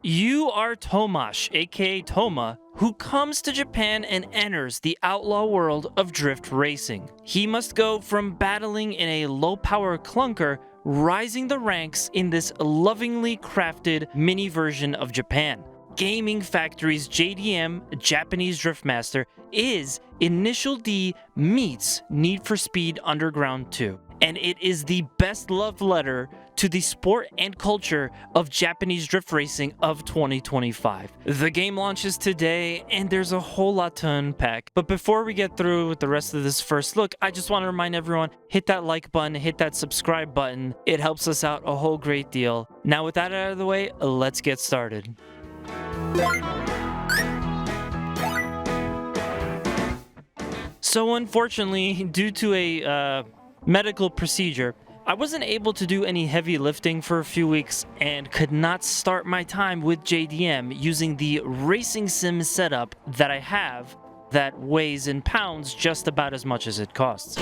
You are Tomasz, aka Toma, who comes to Japan and enters the outlaw world of drift racing. He must go from battling in a low-power clunker, rising the ranks in this lovingly crafted mini version of Japan. Gaming Factory's JDM, Japanese Driftmaster, is Initial D meets Need for Speed Underground 2. And it is the best love letter to the sport and culture of Japanese drift racing of 2025. The game launches today, and there's a whole lot to unpack. But before we get through with the rest of this first look, I just want to remind everyone, hit that like button, hit that subscribe button. It helps us out a whole great deal. Now with that out of the way, let's get started. So unfortunately, due to a medical procedure, I wasn't able to do any heavy lifting for a few weeks and could not start my time with JDM using the racing sim setup that I have that weighs in pounds just about as much as it costs.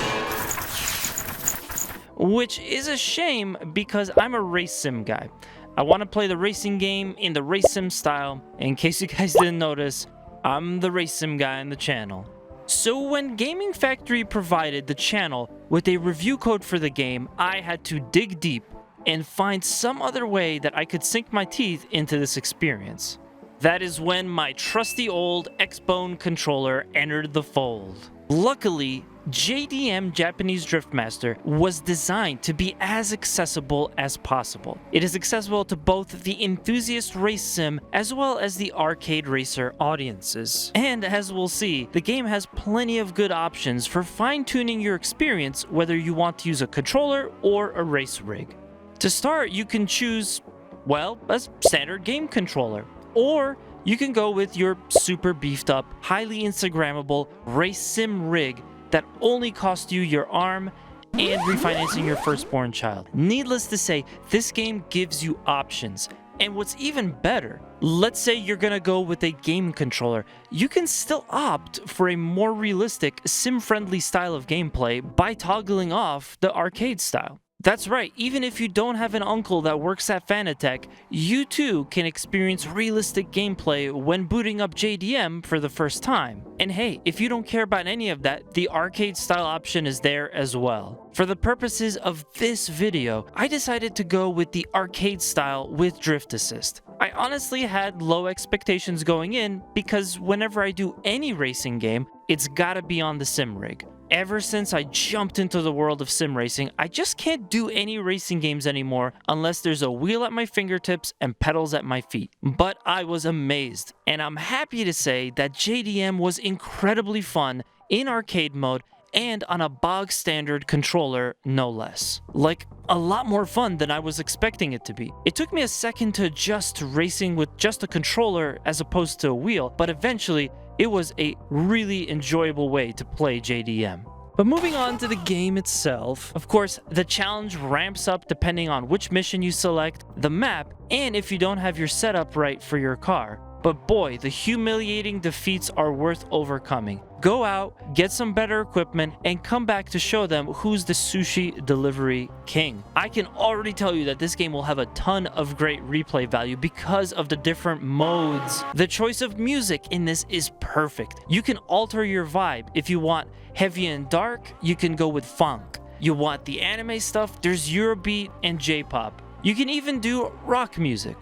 Which is a shame because I'm a race sim guy. I want to play the racing game in the race sim style. In case you guys didn't notice, I'm the race sim guy on the channel. So when Gaming Factory provided the channel with a review code for the game, I had to dig deep and find some other way that I could sink my teeth into this experience. That is when my trusty old X-Bone controller entered the fold. Luckily, JDM Japanese Driftmaster was designed to be as accessible as possible. It is accessible to both the enthusiast race sim as well as the arcade racer audiences. And as we'll see, the game has plenty of good options for fine-tuning your experience whether you want to use a controller or a race rig. To start, you can choose, well, a standard game controller, or you can go with your super beefed up, highly Instagrammable race sim rig that only cost you your arm and refinancing your firstborn child. Needless to say, this game gives you options. And what's even better, let's say you're gonna go with a game controller, you can still opt for a more realistic, sim-friendly style of gameplay by toggling off the arcade style. That's right, even if you don't have an uncle that works at Fanatec, you too can experience realistic gameplay when booting up JDM for the first time. And hey, if you don't care about any of that, the arcade style option is there as well. For the purposes of this video, I decided to go with the arcade style with Drift Assist. I honestly had low expectations going in because whenever I do any racing game, it's gotta be on the sim rig. Ever since I jumped into the world of sim racing, I just can't do any racing games anymore unless there's a wheel at my fingertips and pedals at my feet. But I was amazed, and I'm happy to say that JDM was incredibly fun in arcade mode and on a bog standard controller, no less. Like, a lot more fun than I was expecting it to be. It took me a second to adjust to racing with just a controller as opposed to a wheel, but eventually, it was a really enjoyable way to play JDM. But moving on to the game itself, of course, the challenge ramps up depending on which mission you select, the map, and if you don't have your setup right for your car. But boy, the humiliating defeats are worth overcoming. Go out, get some better equipment, and come back to show them who's the sushi delivery king. I can already tell you that this game will have a ton of great replay value because of the different modes. The choice of music in this is perfect. You can alter your vibe. If you want heavy and dark, you can go with funk. You want the anime stuff, there's Eurobeat and J-pop. You can even do rock music.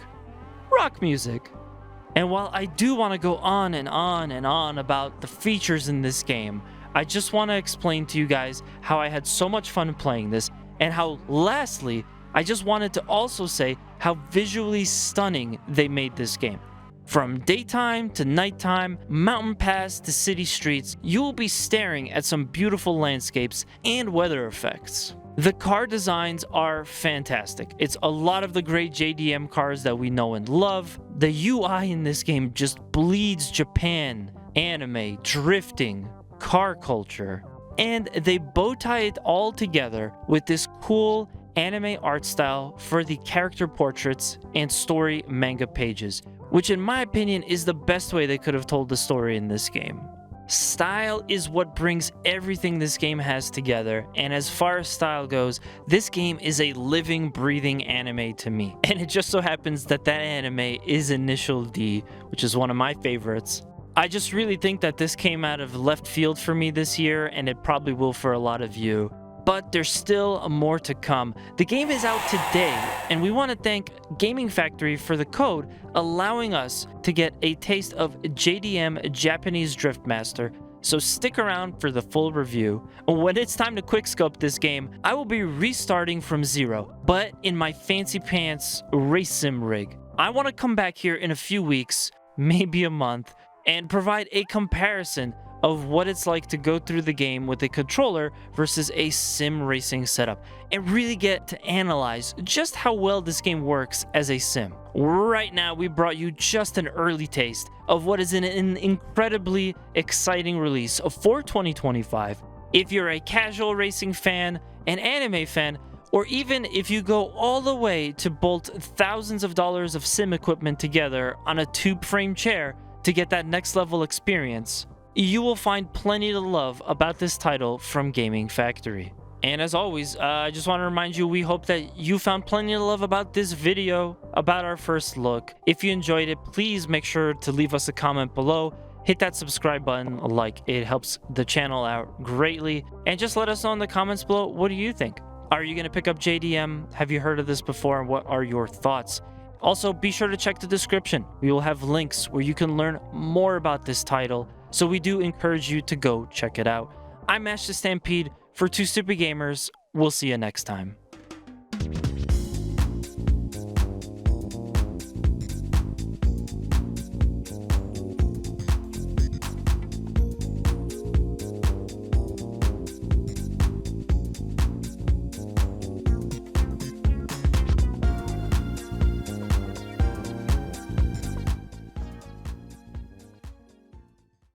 Rock music. And while I do want to go on and on and on about the features in this game, I just want to explain to you guys how I had so much fun playing this, and how lastly, I just wanted to also say how visually stunning they made this game. From daytime to nighttime, mountain pass to city streets, you will be staring at some beautiful landscapes and weather effects. The car designs are fantastic. It's a lot of the great JDM cars that we know and love. The UI in this game just bleeds Japan, anime, drifting, car culture. And they bow tie it all together with this cool anime art style for the character portraits and story manga pages, which in my opinion is the best way they could have told the story in this game. Style is what brings everything this game has together, and as far as style goes, this game is a living, breathing anime to me. And it just so happens that that anime is Initial D, which is one of my favorites. I just really think that this came out of left field for me this year, and it probably will for a lot of you. But there's still more to come. The game is out today, and we want to thank Gaming Factory for the code allowing us to get a taste of JDM Japanese Drift Master. So stick around for the full review. When it's time to quickscope this game, I will be restarting from zero, but in my fancy pants race sim rig. I want to come back here in a few weeks, maybe a month, and provide a comparison of what it's like to go through the game with a controller versus a sim racing setup, and really get to analyze just how well this game works as a sim. Right now, we brought you just an early taste of what is an incredibly exciting release for 2025. If you're a casual racing fan, an anime fan, or even if you go all the way to bolt thousands of dollars of sim equipment together on a tube frame chair to get that next level experience, you will find plenty to love about this title from Gaming Factory. And as always, I just want to remind you, we hope that you found plenty to love about this video, about our first look. If you enjoyed it, please make sure to leave us a comment below. Hit that subscribe button, like it helps the channel out greatly. And just let us know in the comments below, what do you think? Are you going to pick up JDM? Have you heard of this before? And what are your thoughts? Also, be sure to check the description. We will have links where you can learn more about this title. So we do encourage you to go check it out. I'm Ash the Stampede for Two Stupid Gamers. We'll see you next time.